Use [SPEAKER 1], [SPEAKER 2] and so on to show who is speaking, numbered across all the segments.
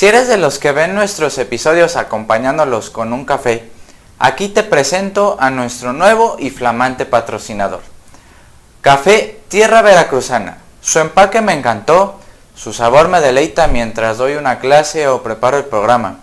[SPEAKER 1] Si eres de los que ven nuestros episodios acompañándolos con un café, aquí te presento a nuestro nuevo y flamante patrocinador. Café Tierra Veracruzana. Su empaque me encantó, su sabor me deleita mientras doy una clase o preparo el programa.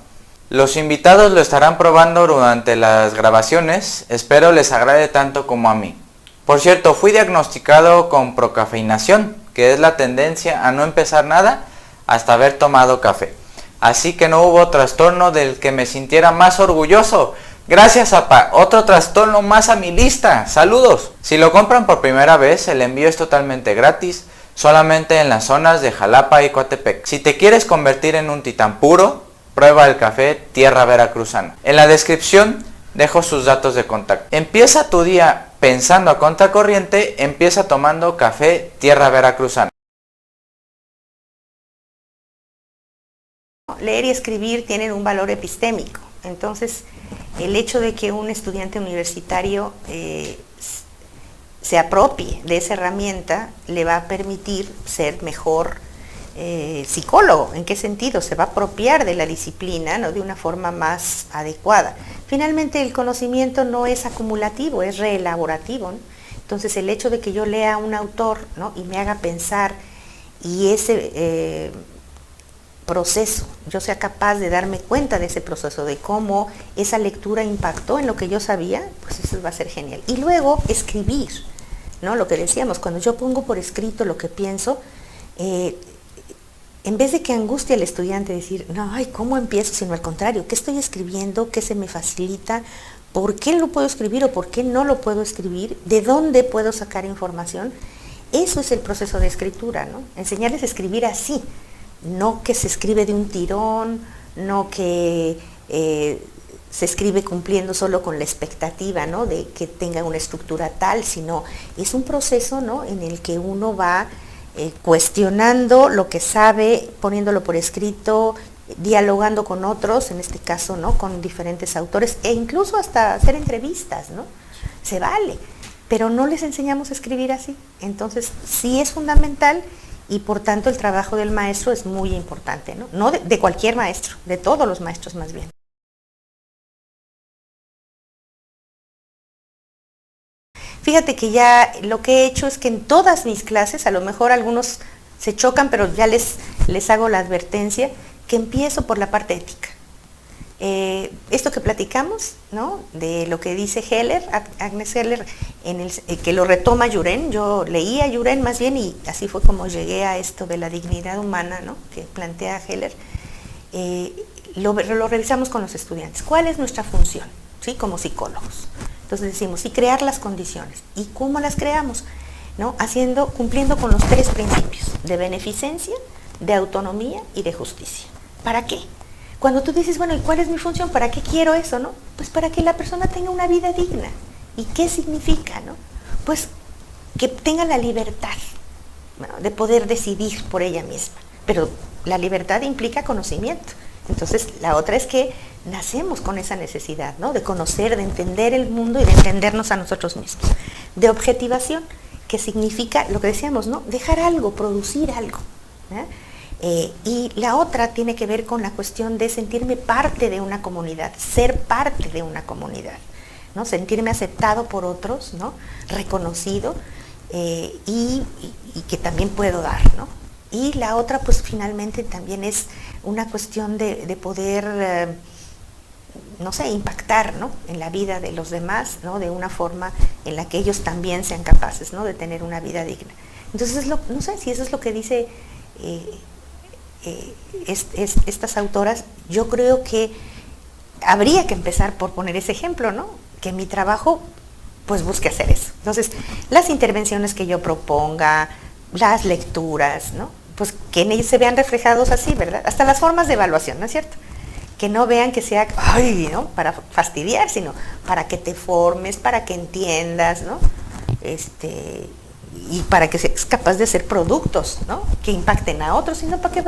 [SPEAKER 1] Los invitados lo estarán probando durante las grabaciones, espero les agrade tanto como a mí. Por cierto, fui diagnosticado con procafeinación, que es la tendencia a no empezar nada hasta haber tomado café. Así que no hubo trastorno del que me sintiera más orgulloso. Gracias, apa. Otro trastorno más a mi lista. Saludos. Si lo compran por primera vez, el envío es totalmente gratis, solamente en las zonas de Jalapa y Coatepec. Si te quieres convertir en un titán puro, prueba el café Tierra Veracruzana. En la descripción dejo sus datos de contacto. Empieza tu día pensando a contracorriente, empieza tomando café Tierra Veracruzana.
[SPEAKER 2] Leer y escribir tienen un valor epistémico, entonces el hecho de que un estudiante universitario se apropie de esa herramienta le va a permitir ser mejor psicólogo. ¿En qué sentido? Se va a apropiar de la disciplina, ¿no?, de una forma más adecuada. Finalmente el conocimiento no es acumulativo, es reelaborativo, ¿no? Entonces el hecho de que yo lea a un autor, ¿no?, y me haga pensar y ese proceso, yo sea capaz de darme cuenta de ese proceso, de cómo esa lectura impactó en lo que yo sabía, pues eso va a ser genial. Y luego escribir, ¿no? Lo que decíamos, cuando yo pongo por escrito lo que pienso, en vez de que angustie al estudiante decir, no, ay, ¿cómo empiezo? Sino al contrario, ¿qué estoy escribiendo? ¿Qué se me facilita? ¿Por qué lo puedo escribir o por qué no lo puedo escribir? ¿De dónde puedo sacar información? Eso es el proceso de escritura, ¿no? Enseñarles a escribir así, no que se escribe de un tirón, no que se escribe cumpliendo solo con la expectativa, ¿no?, de que tenga una estructura tal, sino es un proceso, ¿no?, en el que uno va cuestionando lo que sabe, poniéndolo por escrito, dialogando con otros, en este caso, ¿no?, con diferentes autores, e incluso hasta hacer entrevistas, ¿no? Se vale, pero no les enseñamos a escribir así. Entonces sí es fundamental y por tanto el trabajo del maestro es muy importante, ¿no? No de cualquier maestro, de todos los maestros más bien. Fíjate que ya lo que he hecho es que en todas mis clases, a lo mejor algunos se chocan, pero ya les hago la advertencia, que empiezo por la parte ética. Esto que platicamos, ¿no?, de lo que dice Heller, Agnes Heller, que lo retoma Juren. Yo leí a Juren más bien y así fue como llegué a esto de la dignidad humana, ¿no?, que plantea Heller. Lo revisamos con los estudiantes. ¿Cuál es nuestra función, ¿sí?, como psicólogos? Entonces decimos, sí, crear las condiciones. ¿Y cómo las creamos? ¿No? Cumpliendo con los 3 principios, de beneficencia, de autonomía y de justicia. ¿Para qué? Cuando tú dices, bueno, ¿y cuál es mi función? ¿Para qué quiero eso, no? Pues para que la persona tenga una vida digna. ¿Y qué significa, no? Pues que tenga la libertad, ¿no?, de poder decidir por ella misma. Pero la libertad implica conocimiento. Entonces, la otra es que nacemos con esa necesidad, ¿no?, de conocer, de entender el mundo y de entendernos a nosotros mismos. De objetivación, que significa lo que decíamos, ¿no?, dejar algo, producir algo, ¿eh? Y la otra tiene que ver con la cuestión de sentirme parte de una comunidad, ser parte de una comunidad, ¿no?, sentirme aceptado por otros, ¿no?, reconocido y que también puedo dar, ¿no? Y la otra, pues finalmente también es una cuestión de poder, no sé, impactar, ¿no?, en la vida de los demás, ¿no?, de una forma en la que ellos también sean capaces, ¿no?, de tener una vida digna. Entonces, no sé si eso es lo que dice estas autoras. Yo creo que habría que empezar por poner ese ejemplo, ¿no?, que mi trabajo pues busque hacer eso. Entonces, las intervenciones que yo proponga, las lecturas, ¿no?, pues que en ellos se vean reflejados así, ¿verdad? Hasta las formas de evaluación, ¿no es cierto? Que no vean que sea, ay, ¿no?, para fastidiar, sino para que te formes, para que entiendas, ¿no?, y para que seas capaz de hacer productos, ¿no?, que impacten a otros, sino para que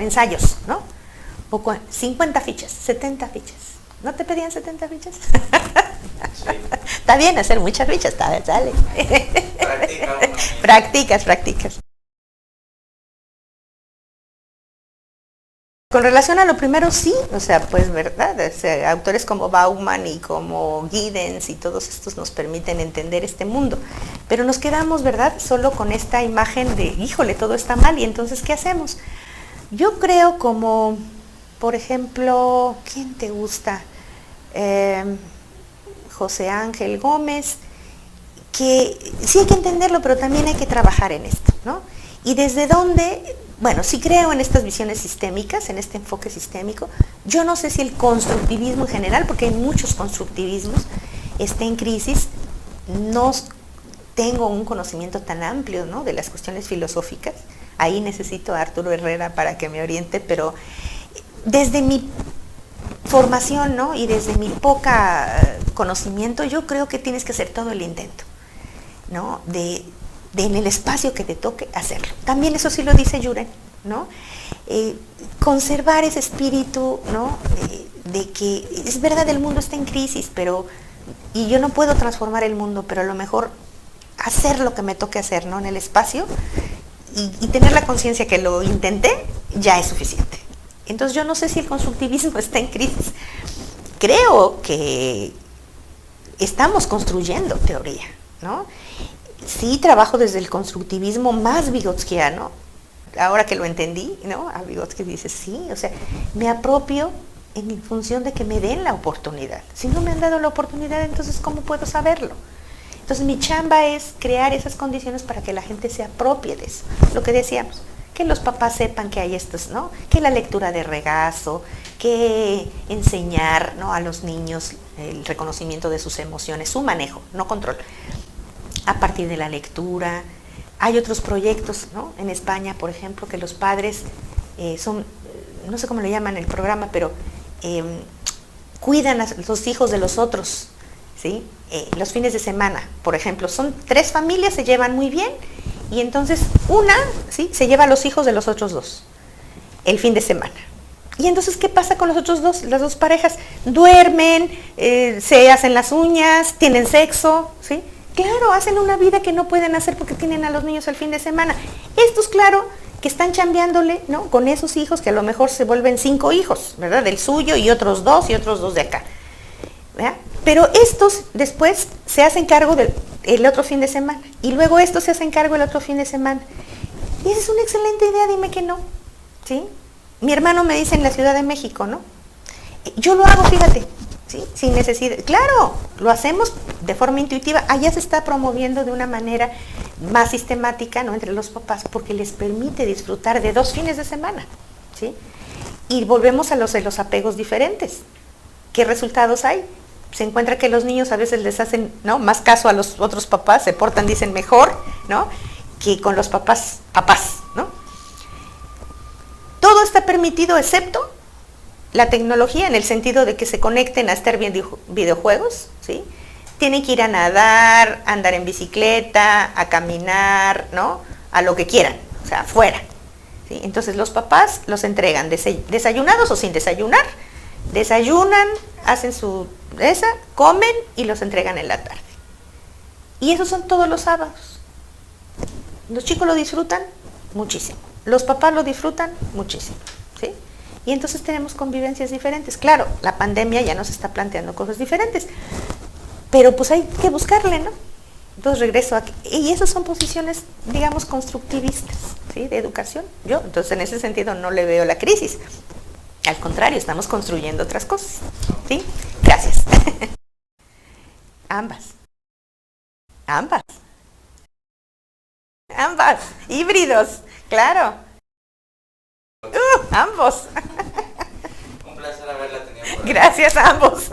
[SPEAKER 2] ensayos, ¿no? 50 fichas, 70 fichas. ¿No te pedían 70 fichas? Sí. Está bien hacer muchas fichas, dale. Practicas. Con relación a lo primero, sí, o sea, pues verdad, o sea, autores como Bauman y como Giddens y todos estos nos permiten entender este mundo, pero nos quedamos, verdad, solo con esta imagen de, híjole, todo está mal, y entonces, ¿qué hacemos? Yo creo como, por ejemplo, ¿quién te gusta? José Ángel Gómez, que sí hay que entenderlo, pero también hay que trabajar en esto, ¿no? Y desde dónde, bueno, sí creo en estas visiones sistémicas, en este enfoque sistémico. Yo no sé si el constructivismo en general, porque hay muchos constructivismos, esté en crisis. No tengo un conocimiento tan amplio, ¿no?, de las cuestiones filosóficas. Ahí necesito a Arturo Herrera para que me oriente, pero desde mi formación, ¿no?, y desde mi poca conocimiento, yo creo que tienes que hacer todo el intento, ¿no?, de en el espacio que te toque hacerlo. También eso sí lo dice Juren, ¿no? Conservar ese espíritu, ¿no?, de que es verdad, el mundo está en crisis, y yo no puedo transformar el mundo, pero a lo mejor hacer lo que me toque hacer, ¿no?, en el espacio, y tener la conciencia que lo intenté, ya es suficiente. Entonces yo no sé si el constructivismo está en crisis. Creo que estamos construyendo teoría, ¿no? Sí trabajo desde el constructivismo más vygotskiano, ahora que lo entendí, ¿no? A Vygotsky dice, sí, o sea, me apropio en función de que me den la oportunidad. Si no me han dado la oportunidad, entonces ¿cómo puedo saberlo? Entonces mi chamba es crear esas condiciones para que la gente se apropie de eso. Lo que decíamos, que los papás sepan que hay estos, ¿no?, que la lectura de regazo, que enseñar, ¿no?, a los niños el reconocimiento de sus emociones, su manejo, no control, a partir de la lectura. Hay otros proyectos, ¿no?, en España, por ejemplo, que los padres son, no sé cómo le llaman el programa, pero cuidan a los hijos de los otros, ¿sí? Los fines de semana, por ejemplo, son 3 familias, se llevan muy bien, y entonces una, ¿sí?, se lleva a los hijos de los otros 2 el fin de semana. Y entonces, ¿qué pasa con los otros 2? Las 2 parejas duermen, se hacen las uñas, tienen sexo, ¿sí? Claro, hacen una vida que no pueden hacer porque tienen a los niños el fin de semana. Estos, claro, que están chambeándole, ¿no?, con esos hijos que a lo mejor se vuelven 5 hijos, ¿verdad?, del suyo, y otros 2 de acá, ¿verdad? Pero estos después se hacen cargo del otro fin de semana, y luego estos se hacen cargo el otro fin de semana. Y esa es una excelente idea, dime que no, ¿sí? Mi hermano me dice en la Ciudad de México, ¿no? Yo lo hago, fíjate, ¿sí?, sin necesidad. Claro, lo hacemos de forma intuitiva. Allá se está promoviendo de una manera más sistemática, ¿no?, entre los papás, porque les permite disfrutar de 2 fines de semana, ¿sí? Y volvemos a los apegos diferentes. ¿Qué resultados hay? Se encuentra que los niños a veces les hacen, ¿no?, más caso a los otros papás, se portan, dicen, mejor, ¿no?, que con los papás, ¿no? Todo está permitido excepto la tecnología, en el sentido de que se conecten a estar viendo videojuegos, ¿sí? Tienen que ir a nadar, a andar en bicicleta, a caminar, ¿no?, a lo que quieran, o sea, afuera, ¿sí? Entonces los papás los entregan desayunados o sin desayunar, desayunan, hacen su comen y los entregan en la tarde. Y esos son todos los sábados. Los chicos lo disfrutan muchísimo, los papás lo disfrutan muchísimo, ¿sí? Y entonces tenemos convivencias diferentes. Claro, la pandemia ya nos está planteando cosas diferentes, pero pues hay que buscarle, ¿no? Entonces regreso aquí. Y esas son posiciones, digamos, constructivistas, ¿sí?, de educación. Yo, entonces, en ese sentido no le veo la crisis. Al contrario, estamos construyendo otras cosas, ¿sí? Gracias. Ambas. Híbridos, claro. Ambos.
[SPEAKER 1] Un placer haberla tenido por aquí.
[SPEAKER 2] Gracias a ambos.